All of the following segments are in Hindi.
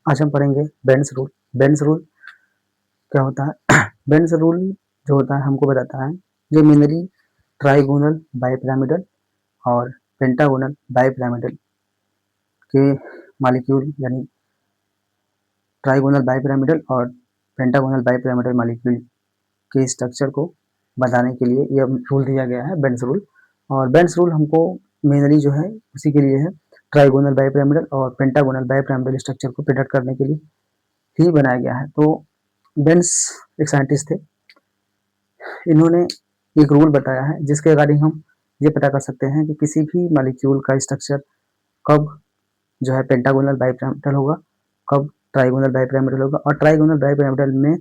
आज हम पढ़ेंगे बेंड्स रूल। बेंड्स रूल क्या होता है? बेंड्स रूल जो होता है हमको बताता है जो मिनरी ट्राइगोनल बाइपिरामिडल और पेंटागोनल बाइपिरामिडल के मॉलिक्यूल यानी ट्राइगोनल बाइपिरामिडल और पेंटागोनल बाइपिरामिडल मॉलिक्यूल के स्ट्रक्चर को बताने के लिए यह रूल दिया गया है, बेंड्स रूल। और बेंड्स रूल हमको मेनली जो है उसी के लिए है, ट्राइगोनल बाइपिरामिडल और पेंटागोनल बाइपिरामिडल स्ट्रक्चर को प्रिडिक्ट करने के लिए ही बनाया गया है। तो बेंड्स एक साइंटिस्ट थे, इन्होंने एक रूल बताया है जिसके अकॉर्डिंग हम ये पता कर सकते हैं कि किसी भी मॉलिक्यूल का स्ट्रक्चर कब जो है पेंटागोनल बाइपिरामिडल होगा, कब ट्राइगोनल बाइपिरामिडल होगा, और ट्राइगोनल बाइपिरामिडल में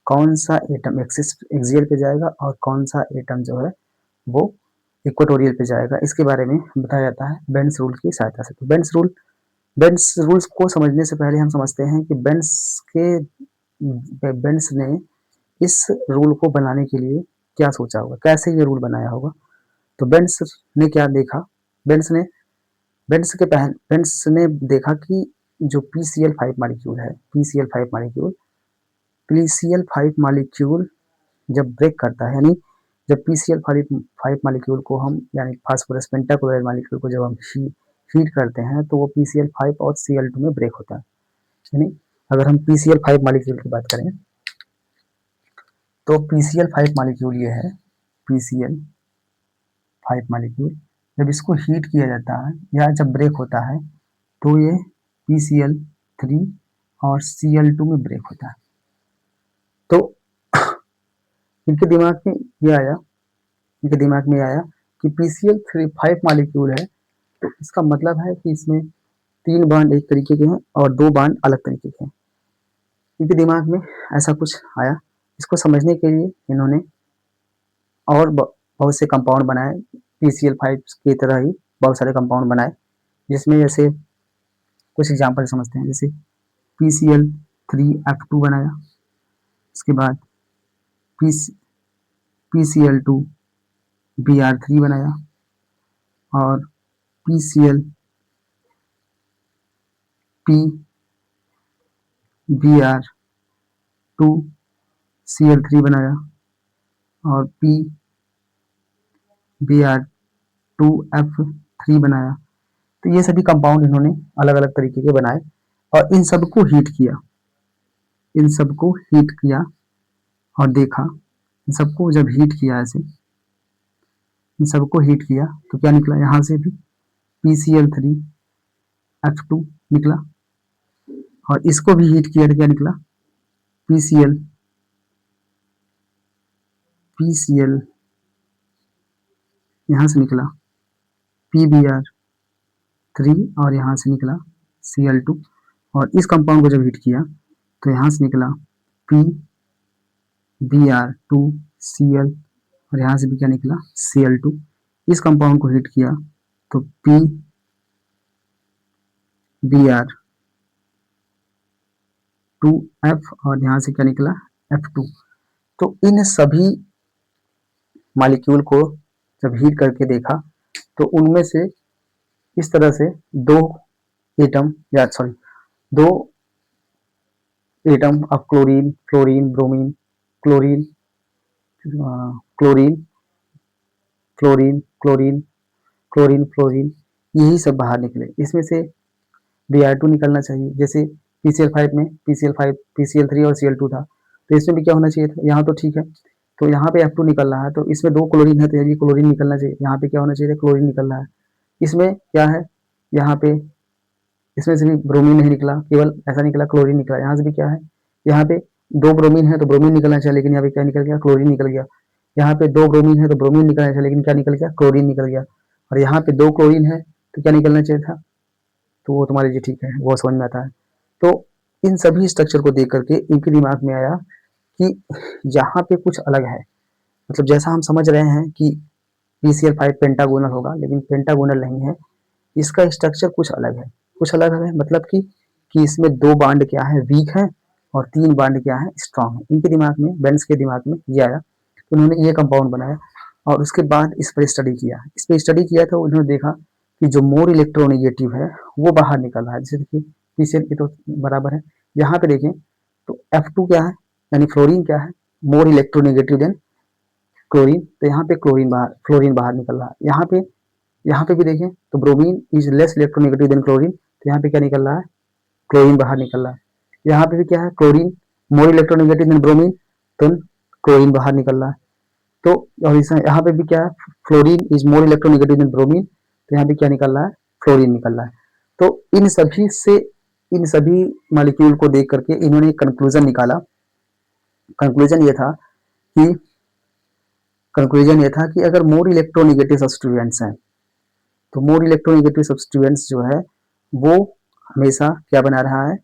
कौन सा एटम एक्सियल पे जाएगा और कौन सा एटम जो है वो इक्वेटोरियल पे जाएगा। इसके बारे में बताया जाता है बेंड्स रूल की सहायता से। तो बेंड्स रूल्स को समझने से पहले हम समझते हैं कि बेंड्स ने इस रूल को बनाने के लिए क्या सोचा होगा, कैसे ये रूल बनाया होगा। तो बेंड्स ने क्या देखा? बेंड्स ने बेंड्स ने देखा कि जो PCl5 मॉलिक्यूल है, PCl5 मॉलिक्यूल जब ब्रेक करता है, यानी जब PCl5 मॉलिक्यूल को हम यानी फास्फोरस पेंटाक्लोराइड मॉलिक्यूल को जब हम हीट करते हैं तो वो PCl5 और Cl2 में ब्रेक होता है। यानी अगर हम PCl5 मॉलिक्यूल की बात करें तो PCl5 मॉलिक्यूल ये है, PCl5 मॉलिक्यूल जब इसको हीट किया जाता है या जब ब्रेक होता है तो ये PCl3 और Cl2 में ब्रेक होता है। तो इनके दिमाग में ये आया कि PCl5 मॉलिक्यूल है तो इसका मतलब है कि इसमें 3 बॉन्ड एक तरीके के हैं और 2 बॉन्ड अलग तरीके के हैं। इनके दिमाग में ऐसा कुछ आया। इसको समझने के लिए इन्होंने और बहुत से कंपाउंड बनाए, PCl5 की तरह ही बहुत सारे कंपाउंड बनाए, जिसमें जैसे कुछ एग्जाम्पल समझते हैं। जैसे PCl3F2 बनाया, उसके बाद PCl2Br3 बनाया और PClPBr2Cl3 बनाया और PBr2F3 बनाया। तो ये सभी कंपाउंड इन्होंने अलग अलग तरीके के बनाए और इन सबको हीट किया और देखा। इन सबको जब हीट किया ऐसे, इन सबको हीट किया तो क्या निकला? यहाँ से भी PCl3F2 निकला और इसको भी हीट किया तो क्या निकला? PCl यहाँ से निकला PBr3 और यहाँ से निकला Cl2। और इस कंपाउंड को जब हीट किया तो यहाँ से निकला PBr2Cl और यहाँ से भी क्या निकला? Cl2। इस कंपाउंड को हीट किया तो PBr2F और यहाँ से क्या निकला? F2। तो इन सभी मॉलिक्यूल को जब हीट करके देखा तो उनमें से इस तरह से दो atom of chlorine, fluorine, bromine, chlorine, chlorine, fluorine, chlorine, chlorine, fluorine, यही सब बाहर निकले। इसमें से Br2 निकलना चाहिए। जैसे PCl5 में PCl3 और Cl2 था तो इसमें भी क्या होना चाहिए था? यहाँ तो ठीक है, तो यहाँ पे F2 निकल रहा है तो इसमें 2 क्लोरीन है तो ये भी क्लोरीन निकलना चाहिए। यहाँ पे क्या होना चाहिए था? क्लोरीन निकल रहा है। इसमें क्या है? यहाँ पे इसमें से भी ब्रोमीन नहीं निकला, केवल ऐसा निकला क्लोरीन निकला। यहाँ से भी क्या है? यहाँ पे 2 ब्रोमीन है तो ब्रोमीन निकलना चाहिए, लेकिन यहाँ पे क्या निकल गया? क्लोरीन निकल गया। यहाँ पे 2 ब्रोमीन है तो ब्रोमीन निकलना चाहिए, लेकिन क्या निकल गया? क्लोरीन निकल गया। और यहाँ पे 2 क्लोरीन है तो क्या निकलना चाहिए था? तो वो तुम्हारे लिए ठीक है, वो समझ में आता है। तो इन सभी स्ट्रक्चर को देख करके इनके दिमाग में आया कि यहाँ पे कुछ अलग है। मतलब जैसा हम समझ रहे हैं कि PCl5 पेंटागोनल होगा, लेकिन पेंटागोनल नहीं है, इसका स्ट्रक्चर कुछ अलग है। कुछ अलग है मतलब कि इसमें 2 बॉन्ड क्या है? वीक है और 3 बॉन्ड क्या है? स्ट्रॉन्ग है। इनके दिमाग में, बेंड्स के दिमाग में ये आया, तो उन्होंने ये कंपाउंड बनाया और उसके बाद इस पर स्टडी किया। तो उन्होंने देखा कि जो मोर इलेक्ट्रोनेगेटिव है वो बाहर निकल रहा है। जैसे देखिए पीसीएल की तो बराबर है। यहाँ पे देखें तो F2 क्या है, यानी फ्लोरीन क्या है, मोर इलेक्ट्रोनेगेटिव देन क्लोरीन, तो यहाँ पे फ्लोरीन बाहर निकल रहा है। यहाँ पे भी देखें तो bromine is less electronegative than chlorine, तो यहाँ पे क्या निकल रहा है, क्लोरीन बाहर निकल रहा है। यहाँ पे भी क्या है, chlorine more electronegative than bromine, तो क्लोरीन बाहर निकल रहा है। तो और यहाँ पे भी क्या है, fluorine is more electronegative than bromine, तो यहाँ पे क्या निकल रहा है, फ्लोरीन निकल रहा है। तो इन सभी मॉलिक्यूल को देख करके इन्होंने कंक्लूजन निकाला। कि कंक्लूजन ये था कि अगर मोर इलेक्ट्रोनेगेटिव सब्सटीट्यूएंट्स हैं, तो मोर इलेक्ट्रोनेगेटिव सब्सटीट्यूएंट्स जो है वो हमेशा क्या बना रहा है,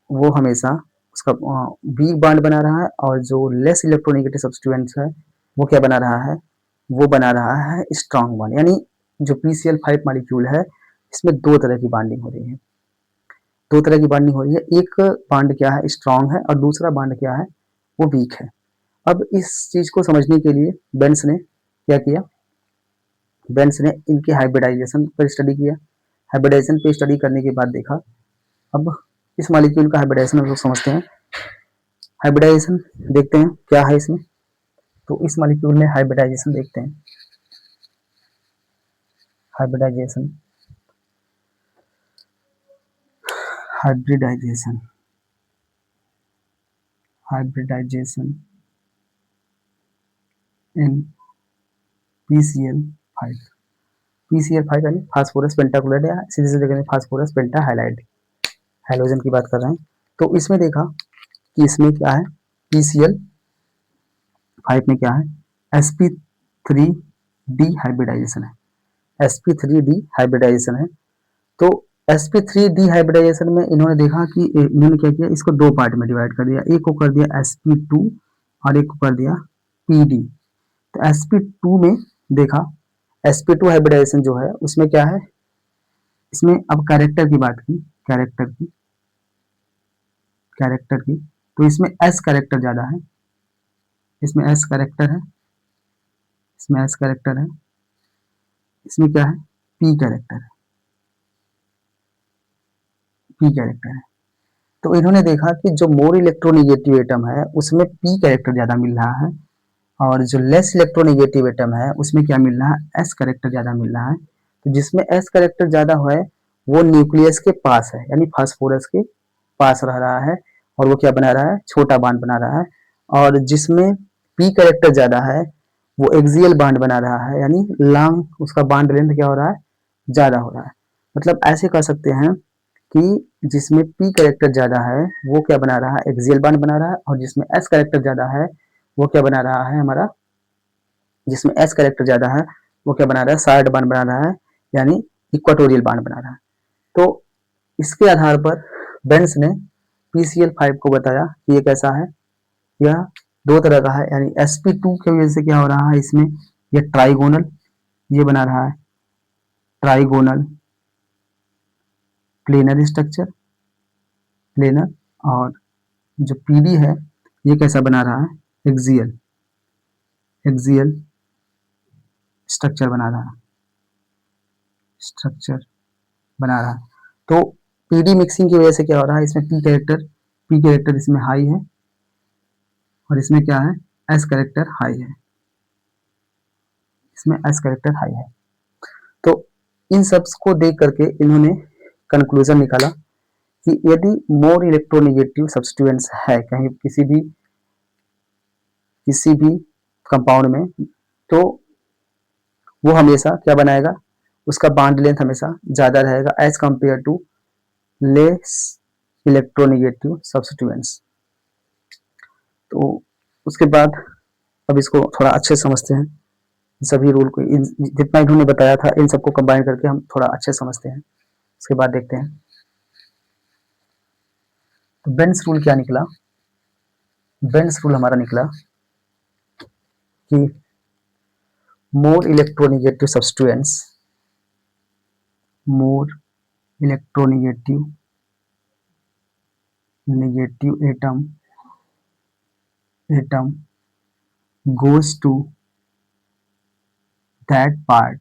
वो हमेशा उसका वीक बॉन्ड बना रहा है, और जो लेस इलेक्ट्रोनेगेटिव सब्सटीट्यूएंट्स है वो क्या बना रहा है, वो बना रहा है स्ट्रॉन्ग बॉन्ड। यानी जो PCl5 मॉलिक्यूल है इसमें दो तरह की बॉन्डिंग हो रही है, एक बॉन्ड क्या है, स्ट्रॉन्ग है, और दूसरा बॉन्ड क्या है, वो वीक है। अब इस चीज को समझने के लिए बेंस ने क्या किया, बेंस ने इनके हाइब्रिडाइजेशन पर स्टडी किया। हाइब्रिडाइजेशन पे स्टडी करने के बाद देखा, अब इस मॉलिक्यूल का हाइब्रिडाइजेशन हम लोग समझते हैं। हाइब्रिडाइजेशन देखते हैं क्या है इसमें, तो इस मॉलिक्यूल में हाइब्रिडाइजेशन देखते हैं। हाइब्रिडाइजेशन हाइब्रिडाइजेशन हाइब्रिडाइजेशन इन PCl5 यानी फास्फोरस पेंटाक्लोराइड, या सीधे सीधे जगह में फास्फोरस पेंटाहाइलाइड, हैलोजन की बात कर रहे हैं। तो इसमें देखा कि इसमें क्या है, PCl5 में क्या है, sp3d हाइब्रिडाइजेशन है, sp3d हाइब्रिडाइजेशन है। तो sp3d हाइब्रिडाइजेशन में इन्होंने देखा कि इन्होंने क्या किया, इसको दो पार्ट में डिवाइड कर दिया, एक को कर दिया sp2 और एक को कर दिया pd। तो sp2 में देखा, sp2 हाइब्रिडाइजेशन जो है उसमें क्या है, इसमें अब कैरेक्टर की बात की, कैरेक्टर की, तो इसमें s कैरेक्टर ज्यादा है, इसमें s कैरेक्टर है, इसमें क्या है, p कैरेक्टर है। तो इन्होंने देखा कि जो मोर इलेक्ट्रोनेगेटिव एटम है उसमें p कैरेक्टर ज्यादा मिल रहा है, और जो लेस इलेक्ट्रोनेगेटिव एटम है उसमें क्या मिल रहा है, s कैरेक्टर ज्यादा मिल रहा है। तो जिसमें s कैरेक्टर ज्यादा है वो न्यूक्लियस के पास है, यानी फास्फोरस के पास रह रहा है, और वो क्या बना रहा है, छोटा बांड बना रहा है। और जिसमें p कैरेक्टर ज्यादा है वो एक्सियल बांड बना रहा है, यानी लॉन्ग उसका बांड लेंथ क्या हो रहा है, ज्यादा हो रहा है। मतलब ऐसे कह सकते हैं कि जिसमें p कैरेक्टर ज्यादा है वो क्या बना रहा है, एक्सियल बांड बना रहा है, और जिसमें s कैरेक्टर ज्यादा है वो क्या बना रहा है हमारा, जिसमें s कैरेक्टर ज्यादा है वो क्या बना रहा है, शार्ट बांड बना रहा है, यानी इक्वाटोरियल बांड बना रहा है। तो इसके आधार पर बेंस ने PCl5 को बताया कि ये कैसा है, यह दो तरह का है, यानी sp2 की वजह से क्या हो रहा है, इसमें यह ट्राइगोनल ये बना रहा है, ट्राइगोनल प्लेनर स्ट्रक्चर, प्लेनर, और जो PD है ये कैसा बना रहा है, एक्सियल स्ट्रक्चर बना रहा है, तो PD मिक्सिंग की वजह से क्या हो रहा है, इसमें p कैरेक्टर इसमें हाई है, और इसमें क्या है, s कैरेक्टर हाई है, तो इन सब को देख करके इन्होंने कंक्लूजन निकाला कि यदि मोर इलेक्ट्रोनेगेटिव सब्सटीट्यूएंट्स है कहीं किसी भी कंपाउंड में, तो वो हमेशा क्या बनाएगा, उसका बॉन्ड लेंथ हमेशा ज्यादा रहेगा as compare to less electronegative substituents. तो उसके बाद अब इसको थोड़ा अच्छे समझते हैं, सभी रूल को जितना इन्होंने बताया था इन सबको कंबाइन करके हम थोड़ा अच्छे समझते हैं। उसके बाद देखते हैं तो बेंस रूल क्या निकला। बेंस रूल हमारा निकला कि more electronegative substituents, more electronegative atom goes to that part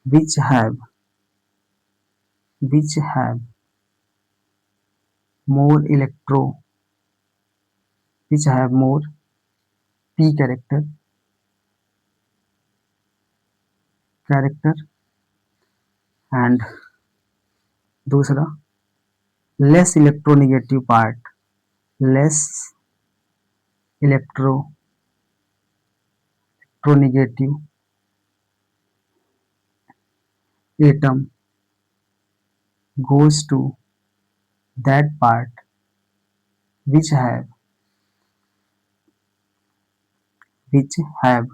which have which have more which have more p character and दूसरा less electronegative part, less electronegative atom goes to that part which have which have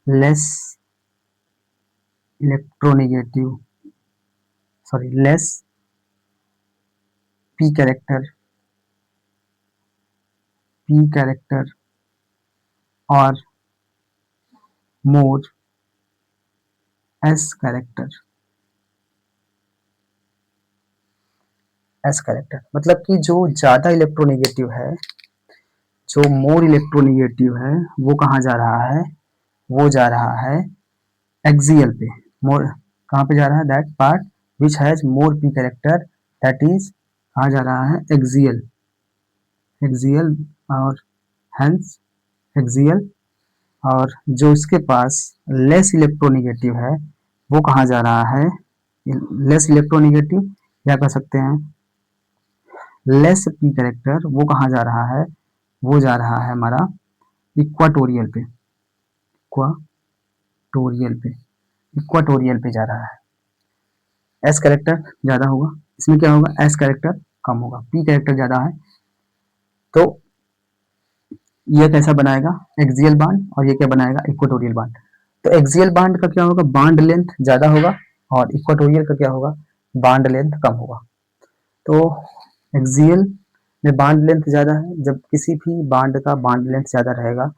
less electronegative less p character or more s character मतलब कि जो ज्यादा इलेक्ट्रोनेगेटिव है, जो मोर इलेक्ट्रोनेगेटिव है, वो कहाँ जा रहा है? वो जा रहा है एक्सियल पे। मोर कहाँ पे जा रहा है? That part which has more P character, that is कहाँ जा रहा है? एक्सियल और हेंस एक्सियल। और जो इसके पास लेस इलेक्ट्रोनेगेटिव है वो कहाँ जा रहा है? लेस इलेक्ट्रोनेगेटिव या कह सकते हैं लेस पी कैरेक्टर, वो कहाँ जा रहा है? वो जा रहा है हमारा इक्वाटोरियल पे इक्वाटोरियल पे जा रहा है। एस कैरेक्टर ज्यादा होगा, इसमें क्या होगा? एस कैरेक्टर कम होगा, पी कैरेक्टर ज्यादा है। तो ये कैसा बनाएगा? एक्सियल बांड, और ये क्या बनाएगा? Equatorial bond. तो एक्सियल बांड का क्या होगा? बांड लेंथ ज्यादा होगा, और इक्वाटोरियल का क्या होगा? बांड लेंथ कम होगा। तो एक्सियल में बांड लेंथ ज्यादा है, जब किसी भी बांड का बांड लेंथ ज्यादा रहेगा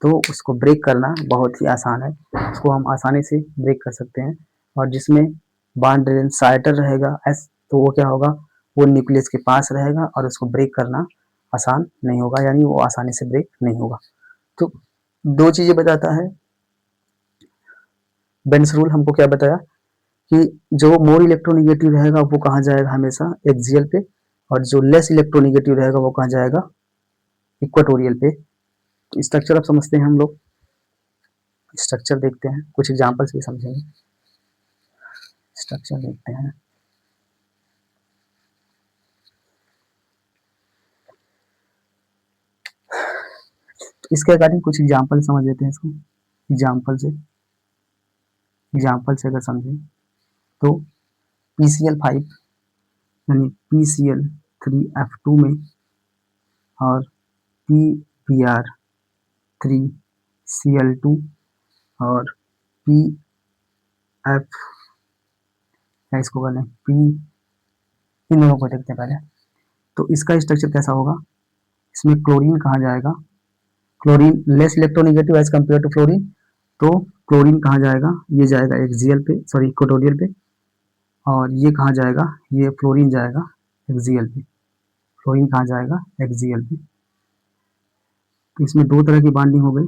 तो उसको ब्रेक करना बहुत ही आसान है, उसको हम आसानी से ब्रेक कर सकते हैं। और जिसमें बांड लेंथ शार्टर रहेगा एस, तो वो क्या होगा? वो न्यूक्लियस के पास रहेगा और उसको ब्रेक करना आसान नहीं होगा, यानी वो आसानी से ब्रेक नहीं होगा। तो दो चीजें बताता है बेंस रूल। हमको क्या बताया कि जो मोर इलेक्ट्रोनिगेटिव रहेगा वो कहाँ जाएगा? हमेशा एक्सियल पे, और जो लेस इलेक्ट्रोनिगेटिव रहेगा वो कहाँ जाएगा? इक्वाटोरियल पे। तो स्ट्रक्चर अब समझते हैं हम लोग, स्ट्रक्चर देखते हैं, कुछ एग्जांपल्स भी समझेंगे। स्ट्रक्चर देखते हैं। तो इसके अकॉर्डिंग कुछ एग्जांपल समझ लेते हैं इसको। एग्जांपल से अगर समझें तो PCl5 यानी PCl3F2 में और PBr3Cl2 और PF या इसको कर लें P, इन दोनों को देखते हैं पहले। तो इसका स्ट्रक्चर कैसा होगा? इसमें क्लोरीन कहाँ जाएगा? Chlorine less electronegative as compare to fluorine, तो क्लोरीन कहाँ जाएगा? ये जाएगा एक्सियल पे, सॉरी इक्वाटोरियल पे। और ये कहाँ जाएगा? ये फ्लोरीन जाएगा एक्सियल पे। फ्लोरीन कहाँ जाएगा? एक्सियल पे। तो इसमें दो तरह की बाइंडिंग हो गई।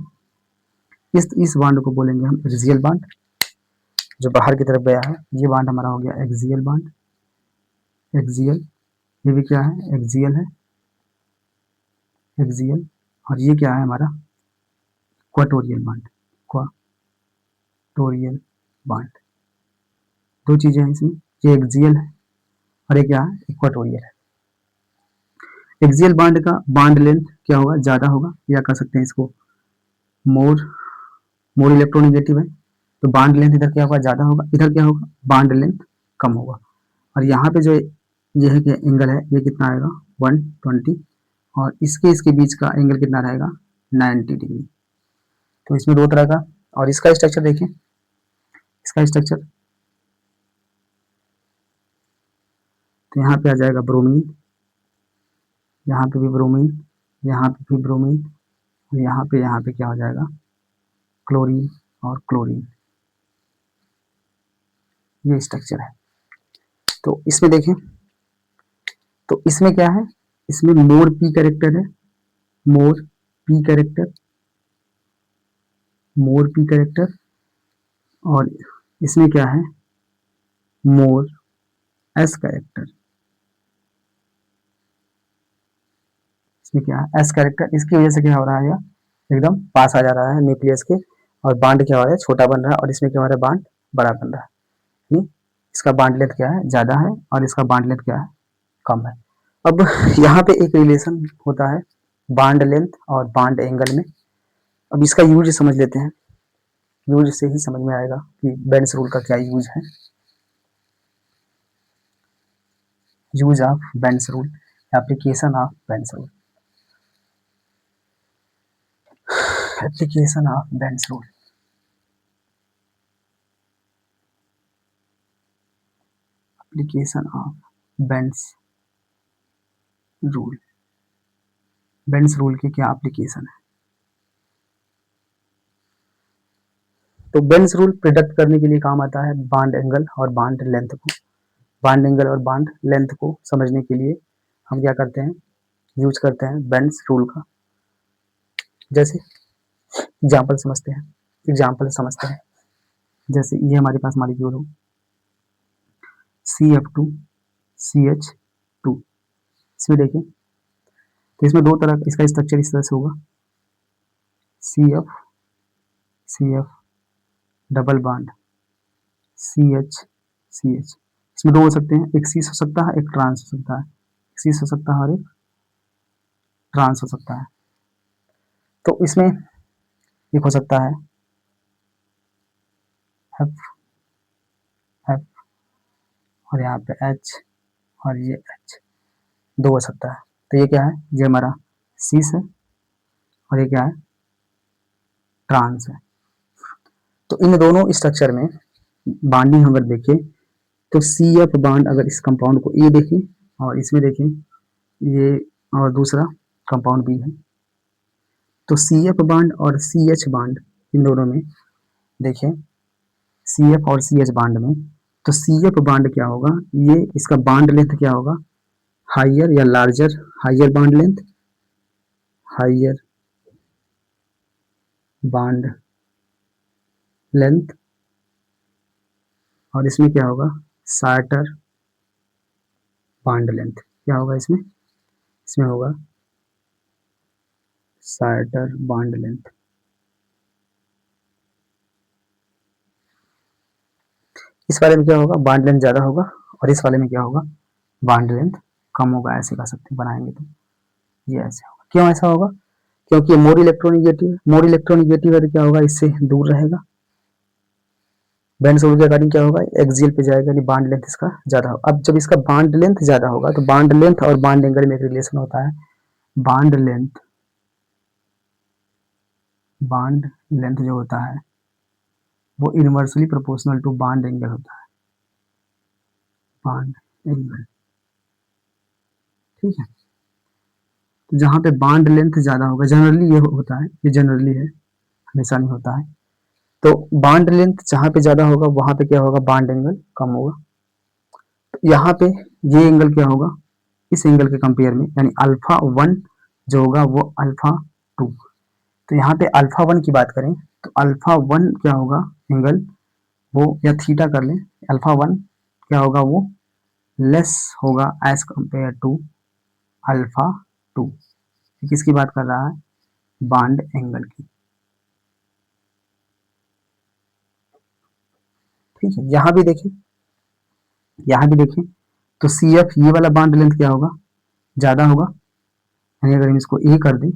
इस बांड को बोलेंगे हम एक्सियल बांड, जो बाहर की तरफ गया है। ये बांड हमारा हो गया एक्सियल बांड, एक्सियल। ये भी क्या है? एक्सियल है, एक्सियल। और ये क्या है हमारा? Equatorial bond, equatorial bond. दो चीजें हैं इसमें, ये एक्सियल है और ये क्या है? इक्वाटोरियल है। एक्सियल बांड का बांड लेंथ क्या होगा? ज्यादा होगा, या कह सकते हैं इसको मोर इलेक्ट्रोनेगेटिव है, तो बांड लेंथ इधर क्या होगा? ज्यादा होगा। इधर क्या होगा? बांड लेंथ कम होगा। और यहाँ पे जो ये है कि एंगल है, ये कितना आएगा? 120, और इसके बीच का एंगल कितना रहेगा? 90 डिग्री। तो इसमें दो तरह का। और इसका स्ट्रक्चर देखिए, इसका स्ट्रक्चर तो यहाँ पे आ जाएगा ब्रोमीन, यहाँ पे भी ब्रोमीन, यहाँ पे भी ब्रोमीन, और यहाँ पे क्या हो जाएगा? क्लोरीन और क्लोरीन। ये स्ट्रक्चर है। तो इसमें देखें, तो इसमें क्या है? इसमें मोर पी कैरेक्टर है, मोर पी कैरेक्टर, और इसमें क्या है? मोर एस कैरेक्टर, इसमें क्या है एस कैरेक्टर, इसकी वजह से क्या हो रहा है यह एकदम पास आ जा रहा है न्यूक्लियस के, और बांड क्या हो रहा है छोटा बन रहा है, और इसमें क्या हो रहा है बांड बड़ा बन रहा है। इसका बांड लेंथ क्या है ज़्यादा है, और इसका बांड लेंथ क्या है कम है। अब यहाँ पे एक रिलेशन होता है बांड लेंथ और बांड एंगल में। अब इसका यूज समझ लेते हैं, यूज से ही समझ में आएगा कि बेंस रूल का क्या यूज है। Use of Bent's rule, application of Bent's rule, application of Bent's rule. Application of Bent's rule, Bent's rule की क्या एप्लीकेशन है। तो बेंस रूल प्रिडिक्ट करने के लिए काम आता है बांड एंगल और बांड लेंथ को। बांड एंगल और बांड लेंथ को समझने के लिए हम क्या करते हैं, यूज करते हैं बेंस रूल का। जैसे एग्जाम्पल समझते हैं, एग्जाम्पल समझते हैं। जैसे ये हमारे पास मॉलिक्यूल हो CF2CH2, इसमें देखिए तो इसमें दो तरह इसका स्ट्रक्चर इस तरह से होगा, CF डबल बॉन्ड CH, इसमें दो हो सकते हैं, एक सीस हो सकता है एक ट्रांस हो सकता है, एक सीस हो सकता है और एक ट्रांस हो सकता है। तो इसमें एक हो सकता है F F और यहाँ पे H और ये H, दो हो सकता है। तो ये क्या है, ये हमारा सीस है और ये क्या है ट्रांस है। तो इन दोनों स्ट्रक्चर में बॉन्डिंग अगर देखें तो CF बॉन्ड अगर इस कंपाउंड को ए देखें और इसमें देखें ये और दूसरा कंपाउंड बी है, तो CF बॉन्ड और CH बॉन्ड इन दोनों में देखें, CF और CH बॉन्ड में, तो CF बॉन्ड क्या होगा, ये इसका बॉन्ड लेंथ क्या होगा हाइयर या larger, higher bond length, higher bond length, और इसमें क्या होगा शॉर्टर बॉन्ड लेंथ, क्या होगा इसमें, इसमें होगा शॉर्टर बॉन्ड लेंथ। इस वाले में क्या होगा बॉन्ड लेंथ ज़्यादा होगा और इस वाले में क्या होगा बॉन्ड लेंथ कम होगा, ऐसे कह सकते हैं बनाएंगे तो ये ऐसे होगा। क्यों ऐसा होगा, क्योंकि मोर इलेक्ट्रोनिगेटिव है, मोर इलेक्ट्रोनिगेटिव है तो क्या होगा इससे दूर रहेगा, बेंड्स रूल के अकॉर्डिंग क्या होगा एक्सियल पे जाएगा, यानी बॉन्ड लेंथ इसका ज़्यादा होगा। अब जब इसका बॉन्ड लेंथ ज़्यादा होगा तो बॉन्ड लेंथ और बॉन्ड एंगल में एक रिलेशन होता है, बॉन्ड लेंथ, बॉन्ड लेंथ जो होता है वो inversely proportional to bond angle होता है, बॉन्ड एंगल, ठीक है। तो जहाँ पे बॉन्ड लेंथ ज़्यादा होगा, जनरली ये होता है, ये जनरली है हमेशा नहीं होता है, तो बॉन्ड लेंथ जहाँ पे ज़्यादा होगा वहाँ पे क्या होगा बॉन्ड एंगल कम होगा। तो यहाँ पे ये एंगल क्या होगा इस एंगल के कंपेयर में, यानी अल्फा 1 जो होगा वो अल्फा 2। तो यहाँ पे अल्फा 1 की बात करें तो अल्फा 1 क्या होगा एंगल वो, या थीटा कर लें, अल्फा 1 क्या होगा वो लेस होगा एज कंपेयर टू अल्फा 2। किसकी बात कर रहा है बॉन्ड एंगल की, ठीक है। यहाँ भी देखें, यहाँ भी देखें तो CF ये वाला बॉन्ड लेंथ क्या होगा ज़्यादा होगा, यानी अगर हम इसको ए कर दें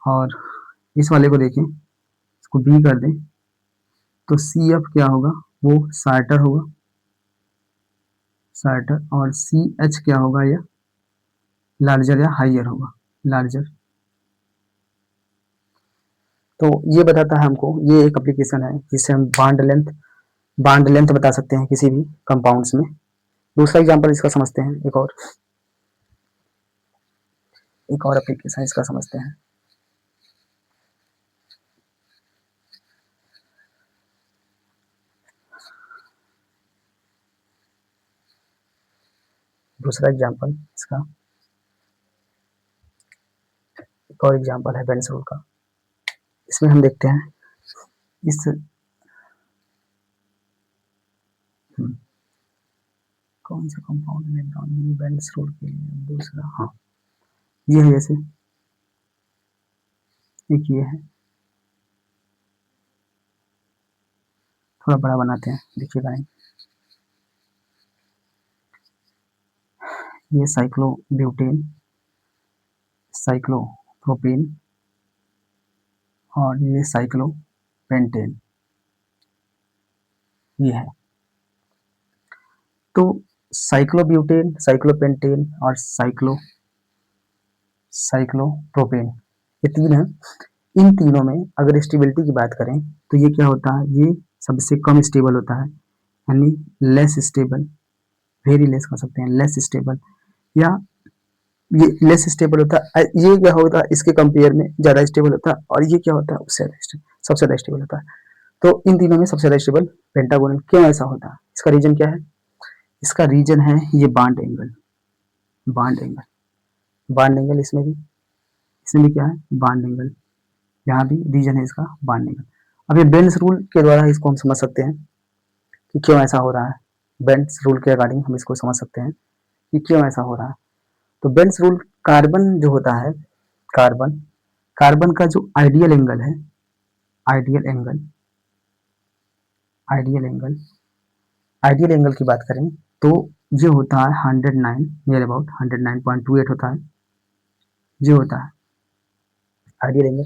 और इस वाले को देखें इसको बी कर दें तो CF क्या होगा वो शॉर्टर होगा, शॉर्टर, और CH क्या होगा या लार्जर या हाइयर होगा, लार्जर। तो ये बताता है हमको, ये एक एप्लीकेशन है जिससे हम बॉन्ड लेंथ बता सकते हैं किसी भी कंपाउंड्स में। दूसरा एग्जांपल इसका समझते हैं, एक और एप्लीकेशन इसका समझते हैं। दूसरा एग्जांपल इसका, एक और एग्जांपल है बेंस रूल का। इसमें हम देखते हैं इस कौन सा कंपाउंड में बेंड्स रूल के लिए दूसरा, हाँ ये है, जैसे एक ये है, थोड़ा बड़ा बनाते हैं, देखिएगा ये साइक्लोब्यूटेन, साइक्लोप्रोपीन और ये साइक्लोपेंटेन, ये है। तो साइक्लोब्यूटेन, साइक्लोपेंटेन और साइक्लोप्रोपेन, ये तीन है। इन तीनों में अगर स्टेबिलिटी की बात करें तो ये क्या होता है, ये सबसे कम स्टेबल होता है, यानी लेस स्टेबल, वेरी लेस कर सकते हैं, लेस स्टेबल, या ये लेस स्टेबल होता है। ये क्या होता है, इसके कंपेयर में ज़्यादा स्टेबल होता है, और ये क्या होता है, उससे सबसे ज़्यादा स्टेबल होता है। तो इन तीनों में सबसे ज़्यादा स्टेबल पेंटागोनल। क्यों ऐसा होता है, इसका रीजन क्या है? इसका रीजन है ये bond angle, bond angle, bond angle, इसमें भी क्या है, बॉन्ड एंगल, यहाँ भी रीजन है इसका बॉन्ड एंगल। अब ये बेंस रूल के द्वारा इसको हम समझ सकते हैं कि क्यों ऐसा हो रहा है। बेंस रूल के अकॉर्डिंग हम इसको समझ सकते हैं कि क्यों ऐसा हो रहा है। तो बेंस रूल, कार्बन जो होता है, कार्बन कार्बन का जो आइडियल एंगल है, ideal angle, ideal angle, ideal angle की बात करें तो ये होता है 109, नियर अबाउट 109.28 होता है, ये होता है आइडियल एंगल।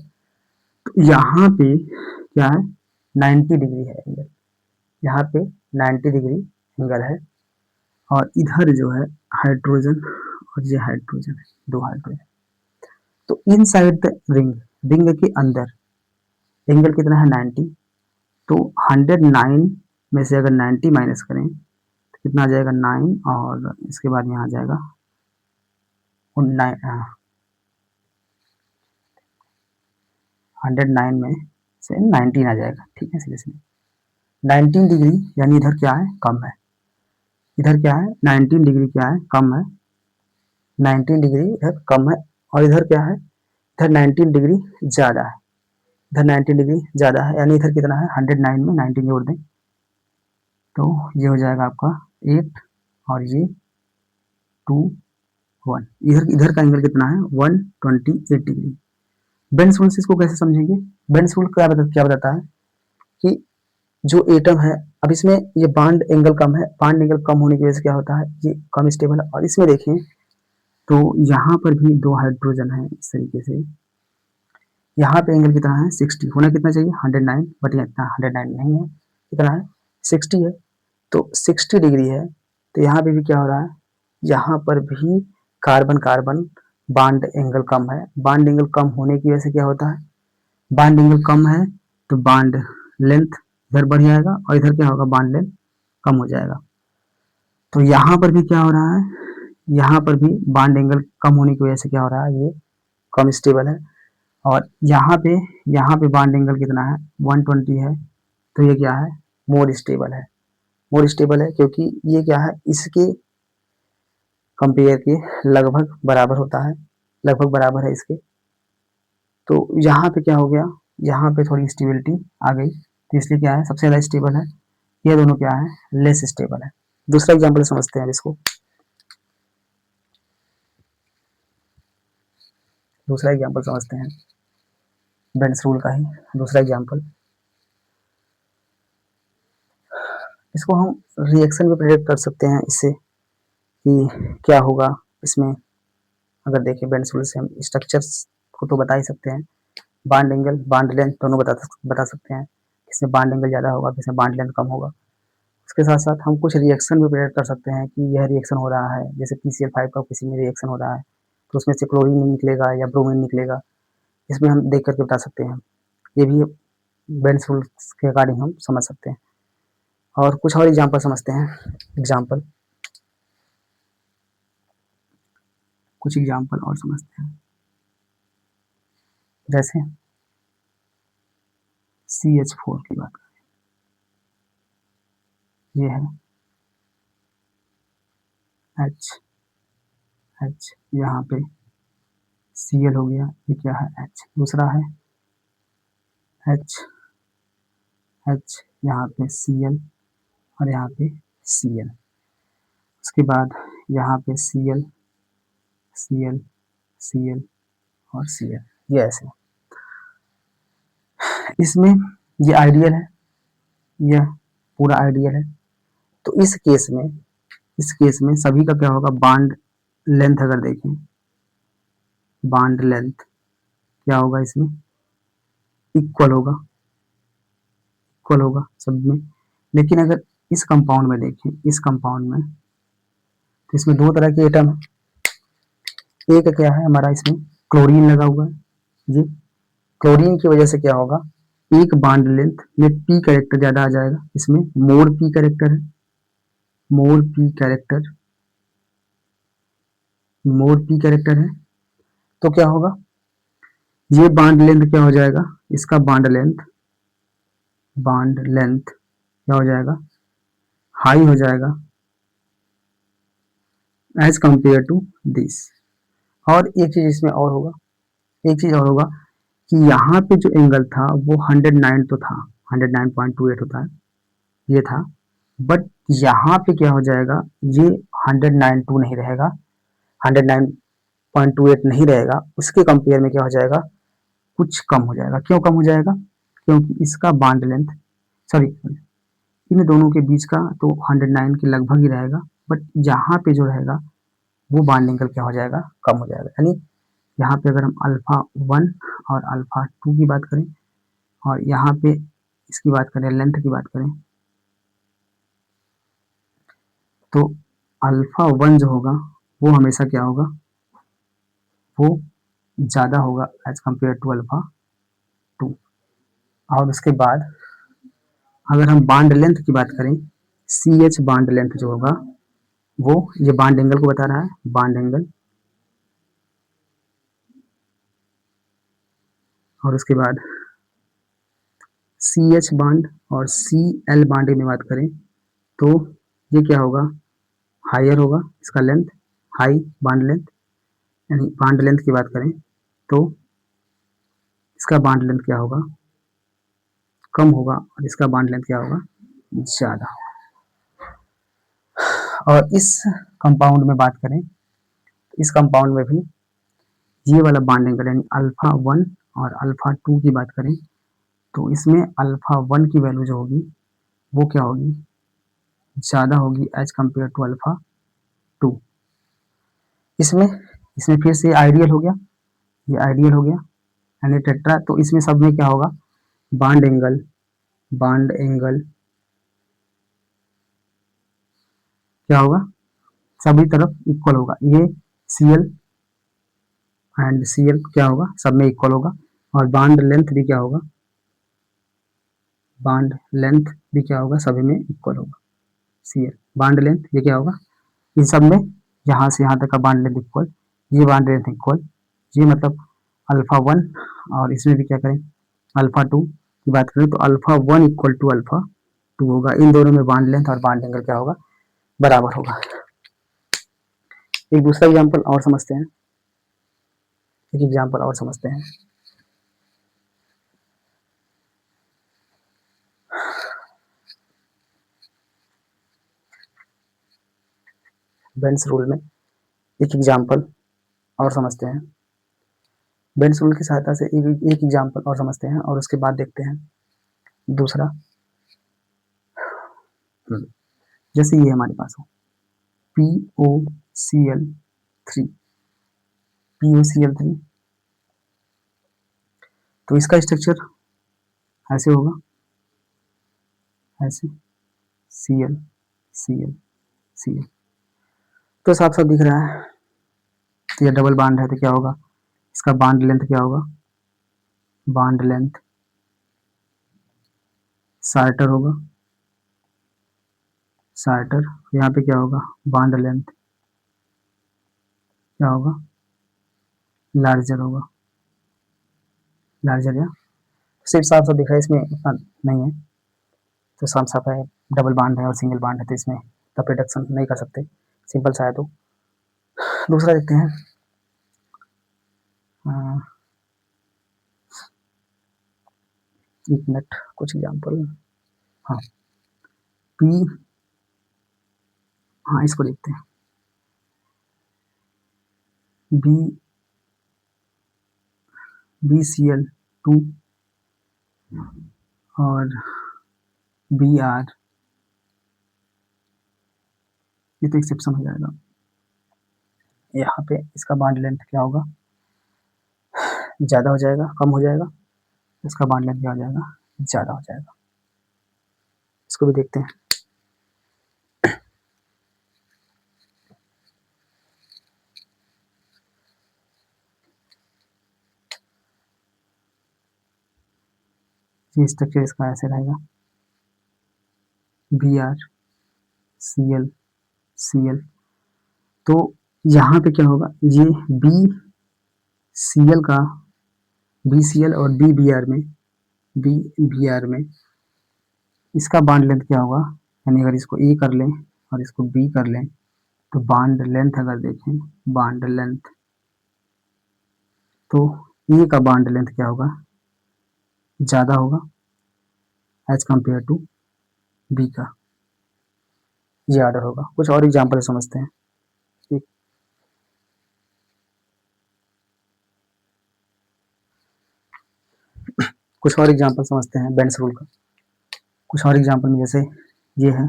तो यहाँ पे क्या है, 90 डिग्री है एंगल, यहाँ पे 90 डिग्री एंगल है, और इधर जो है हाइड्रोजन, और ये हाइड्रोजन है, दो हाइड्रोजन। तो इन साइड द रिंग, रिंग के अंदर एंगल कितना है, 90। तो 109 में से अगर 90 माइनस करें तो कितना आ जाएगा, 9, और इसके बाद यहाँ आ जाएगा 109 में से 19 आ जाएगा, ठीक है, सीधे 19 डिग्री, यानी इधर क्या है, कम है, इधर क्या है, 19 डिग्री क्या है, कम है, 19 डिग्री इधर कम है, और इधर क्या है, इधर 19 डिग्री ज़्यादा है, इधर 19 डिग्री ज़्यादा है, यानी इधर कितना है, 109 में 19 जोड़ दें तो ये हो जाएगा आपका 8, और ये 2, 1, इधर इधर का एंगल कितना है, 128 डिग्री। बेंस रूल से इसको कैसे समझेंगे? बेंस रूल क्या बताता है कि जो एटम है, अब इसमें ये बॉन्ड एंगल कम है, बॉन्ड एंगल कम होने की वजह से क्या होता है, ये कम स्टेबल है। और इसमें देखें तो यहाँ पर भी दो हाइड्रोजन है, इस तरीके से यहाँ पे एंगल कितना है, 60, होना कितना चाहिए, 109, बट ये इतना 109 नहीं है, कितना है, 60 है। तो 60 डिग्री है, तो यहाँ पे भी क्या हो रहा है, यहाँ पर भी कार्बन कार्बन बॉन्ड एंगल कम है। बॉन्ड एंगल कम होने की वजह से क्या होता है, बॉन्ड एंगल कम है तो बॉन्ड लेंथ इधर बढ़ जाएगा, और इधर क्या होगा, बॉन्ड लेंथ कम हो जाएगा। तो यहाँ पर भी क्या हो रहा है, यहाँ पर भी बॉन्ड एंगल कम होने की वजह से क्या हो रहा है, ये कम स्टेबल है। और यहाँ पे बॉन्ड एंगल कितना है, 120 है, तो ये क्या है, मोर स्टेबल है, मोर स्टेबल है, क्योंकि ये क्या है, इसके कंपेयर के लगभग बराबर होता है, लगभग बराबर है इसके। तो यहाँ पे क्या हो गया, यहाँ पे थोड़ी स्टेबिलिटी आ गई, तो इसलिए क्या है, सबसे ज़्यादा स्टेबल है, ये दोनों क्या है, लेस स्टेबल है। दूसरा एग्जाम्पल समझते हैं इसको, दूसरा एग्जाम्पल समझते हैं बेंस रूल का ही दूसरा एग्जाम्पल। इसको हम रिएक्शन भी प्रेडिक्ट कर सकते हैं इससे कि क्या होगा इसमें। अगर देखें बेंस रूल से हम स्ट्रक्चर्स को तो बता ही सकते हैं, बॉन्ड एंगल बॉन्ड लेंथ दोनों बता सकते हैं, किसमें बॉन्ड एंगल ज़्यादा होगा, किसमें बॉन्ड लेंथ कम होगा। उसके साथ साथ हम कुछ रिएक्शन भी प्रेडिक्ट कर सकते हैं कि यह रिएक्शन हो रहा है, जैसे PCl5 का किसी में रिएक्शन हो रहा है तो उसमें से क्लोरीन निकलेगा या ब्रोमीन निकलेगा, इसमें हम देख करके बता सकते हैं। ये भी बेंस रूल के अकॉर्डिंग हम समझ सकते हैं। और कुछ और एग्जाम्पल समझते हैं, एग्जाम्पल कुछ एग्जाम्पल और समझते हैं, जैसे CH4 की बात करें, ये है H, H यहाँ पे Cl हो गया, ये क्या है, H, दूसरा है H, H यहाँ पे Cl, और यहाँ पे Cl। उसके बाद यहाँ पे Cl Cl Cl और Cl, ये ऐसे। इसमें ये आइडियल है, यह पूरा आइडियल है। तो इस केस में सभी का क्या होगा, बांड लेंथ अगर देखें, बांड लेंथ क्या होगा इसमें, इक्वल होगा, इक्वल होगा सब में। लेकिन अगर इस कंपाउंड में देखें, इस कंपाउंड में, तो इसमें दो तरह के एटम है। एक क्या है हमारा, इसमें क्लोरीन लगा हुआ है जी। क्लोरीन की वजह से क्या होगा, एक बांड लेंथ में पी कैरेक्टर ज्यादा आ जाएगा, इसमें मोर पी कैरेक्टर है, मोर पी कैरेक्टर, मोर पी कैरेक्टर है। तो क्या होगा, ये बांड लेंथ क्या हो जाएगा, इसका बांड लेंथ क्या हो जाएगा, हाई हो जाएगा एज कंपेयर टू दिस। और एक चीज इसमें और होगा, एक चीज और होगा कि यहाँ पे जो एंगल था वो 109 तो था, 109.28 होता है, ये था। बट यहाँ पे क्या हो जाएगा, ये 109.2 नहीं रहेगा, 109.28 नहीं रहेगा, उसके कंपेयर में क्या हो जाएगा, कुछ कम हो जाएगा। क्यों कम हो जाएगा, क्योंकि इसका बांड लेंथ, सॉरी, इन दोनों के बीच का तो 109 के लगभग ही रहेगा, बट यहाँ पे जो रहेगा वो बांड एंगल क्या हो जाएगा, कम हो जाएगा। यानी यहाँ पे अगर हम अल्फा 1 और अल्फा 2 की बात करें, और यहाँ पे इसकी बात करें, लेंथ की बात करें, तो अल्फा 1 जो होगा वो हमेशा क्या होगा, वो ज़्यादा होगा एज कम्पेयर टू अल्फा 2। और उसके बाद अगर हम बांड लेंथ की बात करें, सी एच बांड लेंथ जो होगा वो ये बांड एंगल को बता रहा है, बांड एंगल। और उसके बाद सी एच बांड और सी एल बांड में बात करें तो ये क्या होगा, हायर होगा इसका लेंथ, हाई बांड लेंथ। यानी बांड लेंथ की बात करें तो इसका बांड लेंथ क्या होगा, कम होगा, और इसका बांड लेंथ क्या होगा, ज़्यादा। और इस कंपाउंड में बात करें, इस कंपाउंड में भी ये वाला बांड एंगल यानी अल्फा 1 और अल्फा 2 की बात करें तो इसमें अल्फा 1 की वैल्यू जो होगी वो क्या होगी, ज़्यादा होगी एज कम्पेयर टू अल्फा 2। इसमें इसमें फिर से आइडियल हो गया, ये आइडियल हो गया यानी टेट्रा। तो इसमें सब में क्या होगा, बांड एंगल, बांड एंगल क्या होगा, सभी तरफ इक्वल होगा। ये Cl एंड Cl क्या होगा, सब में इक्वल होगा। और बांड लेंथ भी क्या होगा, बांड लेंथ भी क्या होगा, सभी में इक्वल होगा। Cl बांड लेंथ ये क्या होगा, इन सब में यहाँ से यहाँ तक का बांड लेंथ इक्वल, ये बांड लेंथ इक्वल, ये मतलब अल्फा 1। और इसमें भी क्या करें, अल्फा 2 की बात करें तो अल्फा 1 इक्वल टू अल्फा 2 होगा। इन दोनों में बांड लेंथ और बांड एंगल क्या होगा, बराबर होगा। एक दूसरा एग्जाम्पल और समझते हैं, एक एग्जाम्पल और समझते हैं। बेंस रूल में एक एग्जाम्पल और समझते हैं, बेंस रूल की सहायता से एक एग्जाम्पल और समझते हैं और उसके बाद देखते हैं दूसरा। जैसे ये हमारे पास हो POCl3, POCl3, तो इसका स्ट्रक्चर ऐसे होगा, ऐसे Cl Cl Cl। तो साफ साफ दिख रहा है, तो ये डबल बांड है तो क्या होगा, इसका बांड लेंथ क्या होगा, बांड लेंथ सार्टर होगा, सार्टर। यहाँ पे क्या होगा, बांड लेंथ क्या होगा, लार्जर होगा, लार्जर। या सिर्फ साफ साफ दिख रहा है, इसमें इतना नहीं है, तो साफ साफ है डबल बांड है और सिंगल बांड है, तो इसमें तब रिडक्शन नहीं कर सकते, सिंपल सा है। तो दूसरा देखते हैं, एक मिनट, कुछ एग्जाम्पल। हाँ, पी हाँ इसको देखते हैं, बी BCl2 और Br, ये तो एक्सेप्शन हो जाएगा। यहाँ पे इसका बॉन्ड लेंथ क्या होगा, ज़्यादा हो जाएगा, कम हो जाएगा, इसका बॉन्ड लेंथ क्या हो जाएगा, ज़्यादा हो जाएगा। इसको भी देखते हैं। ये स्ट्रक्चर इसका ऐसे रहेगा, BrCl तो यहाँ पे क्या होगा, ये BCl का BCl और BBr में इसका बॉन्ड लेंथ क्या होगा, यानी अगर इसको ए कर लें और इसको बी कर लें तो बॉन्ड लेंथ अगर देखें, बॉन्ड लेंथ तो ए का बॉन्ड लेंथ क्या होगा, ज़्यादा होगा एज कंपेयर टू बी का, ये ऑर्डर होगा। कुछ और एग्जांपल समझते हैं। एक कुछ और एग्जांपल समझते हैं बेंस रूल का। कुछ और एग्जांपल में जैसे ये है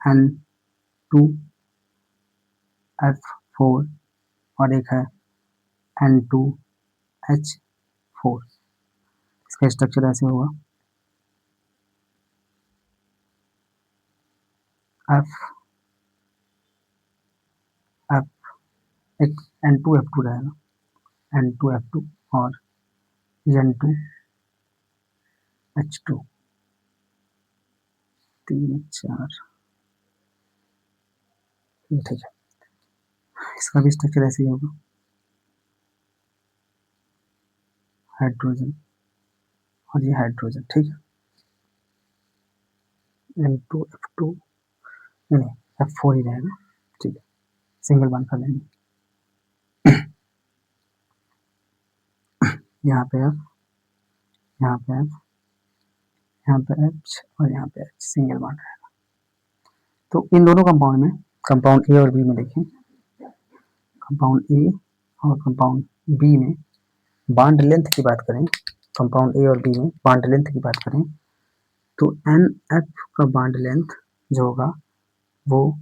N2F4 और एक है N2H4। इसका स्ट्रक्चर ऐसे होगा, F F एक N2F2 रहेगा, N2F2 और N2H2, 3 4, ठीक है। इसका भी स्ट्रक्चर ऐसे ही होगा, हाइड्रोजन और ये हाइड्रोजन, ठीक है। N2F2 नहीं, F4 ही रहेगा, ठीक है, सिंगल बॉन्ड कर लेंगे। यहाँ पे F, यहाँ पे F, यहाँ पे H और यहाँ पे H, सिंगल बॉन्ड रहेगा। तो इन दोनों कंपाउंड में, कंपाउंड ए और बी में देखें, कंपाउंड ए और कंपाउंड बी में बॉन्ड लेंथ की बात करें, कंपाउंड ए और बी में बॉन्ड लेंथ की बात करें तो NF का बॉन्ड लेंथ जो होगा वो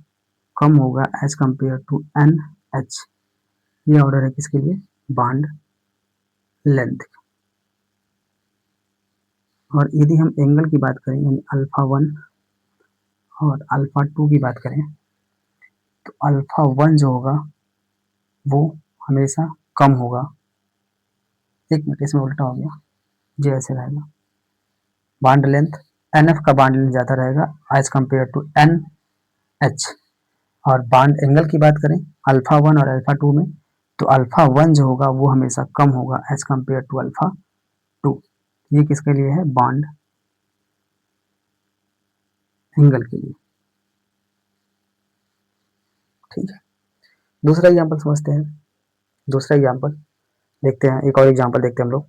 कम होगा एज कंपेयर टू NH। ये ऑर्डर है किसके लिए, बॉन्ड लेंथ। और यदि हम एंगल की बात करें यानी α1 और α2 की बात करें तो α1 जो होगा वो हमेशा कम होगा। एक मिनट, इसमें उल्टा हो गया, ये ऐसे रहेगा, बॉन्ड लेंथ NF का बॉन्ड लेंथ ज़्यादा रहेगा एज कंपेयर टू NH। और बॉन्ड एंगल की बात करें α1 और α2 में तो α1 जो होगा वो हमेशा कम होगा एज कंपेयर टू α2। ये किसके लिए है, बॉन्ड एंगल के लिए, ठीक है। दूसरा एग्जांपल समझते हैं, दूसरा एग्जांपल देखते हैं, एक और एग्जांपल देखते हैं हम लोग।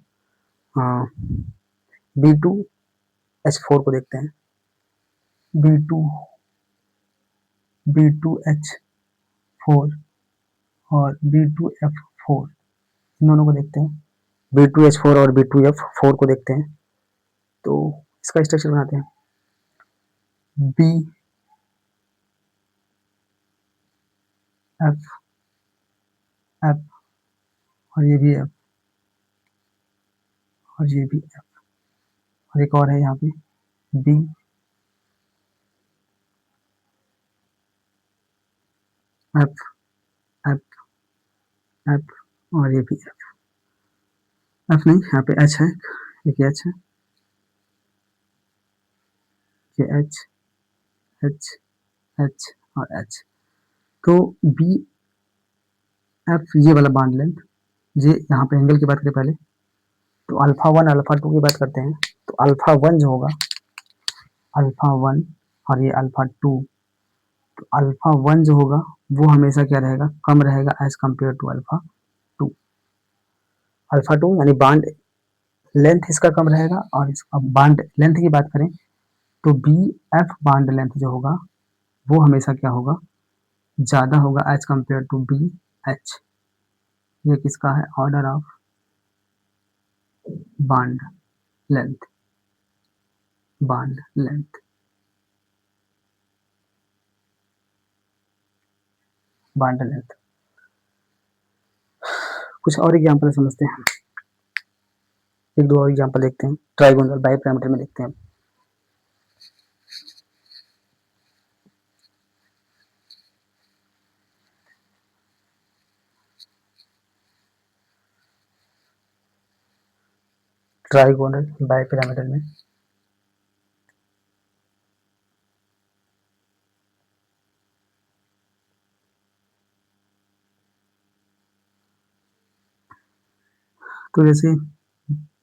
B2H4 को देखते हैं, B2H4 और B2F4, इन दोनों को देखते हैं। B2H4 और B2F4 को देखते हैं तो इसका स्ट्रक्चर बनाते हैं, BF F और ये भी F और ये भी F और एक और है यहाँ पे B F F F और ये भी F नहीं, यहाँ पे H है, एक H है, ये H H H और H। तो B F ये वाला बॉन्ड लेंथ, ये यहाँ पे एंगल की बात करें पहले तो α1 α2 की बात करते हैं तो α1 जो होगा, α1 और ये α2, तो α1 जो होगा वो हमेशा क्या रहेगा, कम रहेगा एज कंपेयर टू α2। α2 यानी बॉन्ड लेंथ इसका कम रहेगा। और इसका बॉन्ड लेंथ की बात करें तो BF बॉन्ड लेंथ जो होगा वो हमेशा क्या होगा, ज़्यादा होगा as compare to B H. ये किसका है, order of bond length, bond length, bond length. कुछ और एग्जाम्पल समझते हैं, एक दो और एग्जाम्पल देखते हैं, ट्राइगोनल बाई पैरामीटर में देखते हैं। ट्राइगोनल बाई पैरामीटर में तो जैसे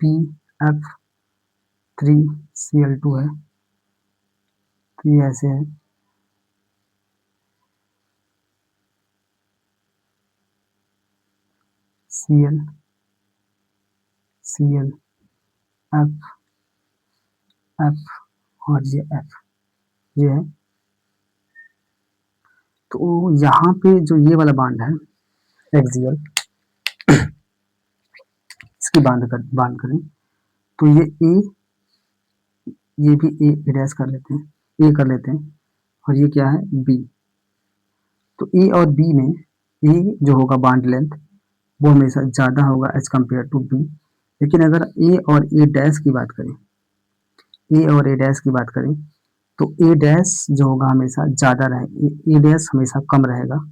पी एफ 3Cl2 है, तो ये ऐसे है, Cl Cl एफ एफ और ये एफ, ये है। तो यहाँ पे जो ये वाला बांड है एक्सियल, इसकी बांध करें तो ये ए, ये भी ए डैश कर लेते हैं, ए कर लेते हैं, और ये क्या है, बी। तो ए और बी में ए जो होगा बांड लेंथ वो हमेशा ज़्यादा होगा एज कम्पेयर टू बी। लेकिन अगर ए और ए डैश की बात करें, ए और ए डैश की बात करें, तो ए डैश जो होगा हमेशा ज़्यादा रहे, ए डैश हमेशा कम रहेगा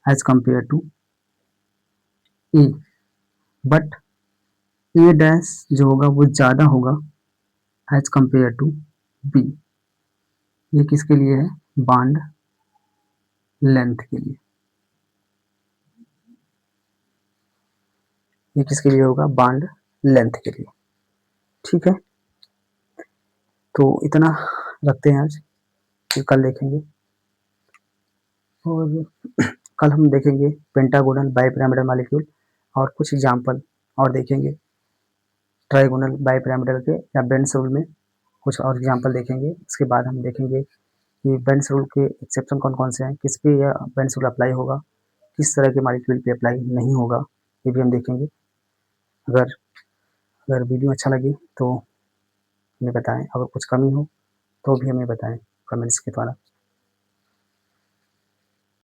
as compare to A, but A dash जो होगा वो ज़्यादा होगा एज कम्पेयर टू बी। ये किसके लिए है, बॉन्ड लेंथ के लिए। ये किसके लिए होगा, बॉन्ड लेंथ के लिए। ठीक है, तो इतना रखते हैं आज, फिर कल देखेंगे। और कल हम देखेंगे पेंटागोनल बाईपिरामिडल मॉलिक्यूल और कुछ एग्जांपल और देखेंगे ट्राइगोनल बाईपिरामिडल के या बेंस रूल में कुछ और एग्जांपल देखेंगे। उसके बाद हम देखेंगे कि बेंस रूल के एक्सेप्शन कौन कौन से हैं, किस पे यह बेंस रूल अप्लाई होगा, किस तरह के मॉलिक्यूल पे अप्लाई नहीं होगा, ये भी हम देखेंगे। अगर अगर वीडियो अच्छा लगे तो हमें बताएं, अगर कुछ कमी हो तो भी हमें बताएं कमेंट्स के द्वारा।